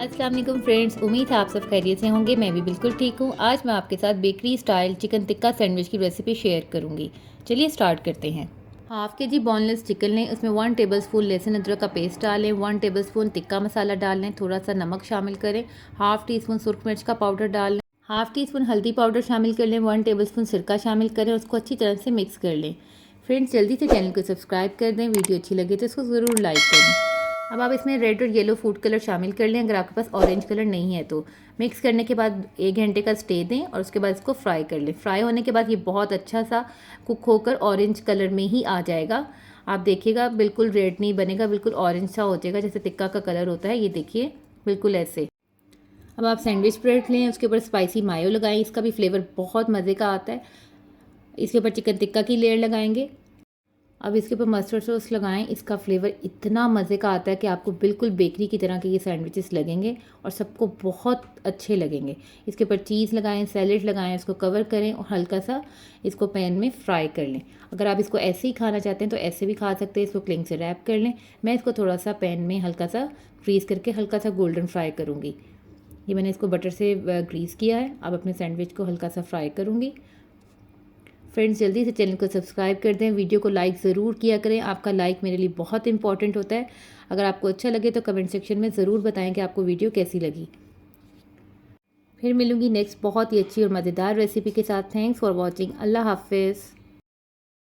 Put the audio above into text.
अस्सलाम वालेकुम फ्रेंड्स, उम्मीद है आप सब खैरियत से होंगे। मैं भी बिल्कुल ठीक हूँ। आज मैं आपके साथ bakery style chicken tikka sandwich की रेसिपी शेयर करूँगी। चलिए स्टार्ट करते हैं। हाफ़ के जी बोनलेस चिकन लें, उसमें 1 टेबलस्पून लहसुन अदरक का पेस्ट डालें, 1 टेबलस्पून टिक्का मसाला डाल लें, थोड़ा सा नमक शामिल करें, हाफ़ टी स्पून सुरख मिर्च का पाउडर डाल लें, हाफ़ टी स्पून हल्दी पाउडर शामिल कर लें, 1 टेबलस्पून सिरका शामिल करें, उसको अच्छी तरह से मिक्स कर लें। फ्रेंड्स जल्दी से चैनल को सब्सक्राइब कर दें, वीडियो अच्छी लगे तो इसको ज़रूर लाइक करें। अब आप इसमें रेड और येलो फूड कलर शामिल कर लें, अगर आपके पास ऑरेंज कलर नहीं है तो। मिक्स करने के बाद 1 घंटे का स्टे दें और उसके बाद इसको फ्राई कर लें। फ्राई होने के बाद ये बहुत अच्छा सा कुक होकर ऑरेंज कलर में ही आ जाएगा। आप देखिएगा बिल्कुल रेड नहीं बनेगा, बिल्कुल ऑरेंज सा हो जाएगा जैसे टिक्का का कलर होता है। ये देखिए बिल्कुल ऐसे। अब आप सैंडविच ब्रेड लें, उसके ऊपर स्पाइसी मायो लगाएं, इसका भी फ्लेवर बहुत मज़े का आता है। इसके ऊपर चिकन टिक्का की लेयर लगाएंगे। अब इसके ऊपर मस्टर्ड सॉस लगाएं, इसका फ्लेवर इतना मज़े का आता है कि आपको बिल्कुल बेकरी की तरह के ये सैंडविचेस लगेंगे और सबको बहुत अच्छे लगेंगे। इसके ऊपर चीज़ लगाएं, सैलेड लगाएं, इसको कवर करें और हल्का सा इसको पैन में फ्राई कर लें। अगर आप इसको ऐसे ही खाना चाहते हैं तो ऐसे भी खा सकते हैं, इसको क्लिंग से रैप कर लें। मैं इसको थोड़ा सा पैन में हल्का सा ग्रीस करके हल्का सा गोल्डन फ्राई करूँगी। ये मैंने इसको बटर से ग्रीस किया है। अब अपने सैंडविच को हल्का सा फ्राई करूँगी। फ्रेंड्स जल्दी से चैनल को सब्सक्राइब कर दें, वीडियो को लाइक ज़रूर किया करें। आपका लाइक मेरे लिए बहुत इंपॉर्टेंट होता है। अगर आपको अच्छा लगे तो कमेंट सेक्शन में ज़रूर बताएं कि आपको वीडियो कैसी लगी। फिर मिलूंगी नेक्स्ट बहुत ही अच्छी और मज़ेदार रेसिपी के साथ। Thanks for watching. अल्लाह हाफिज़।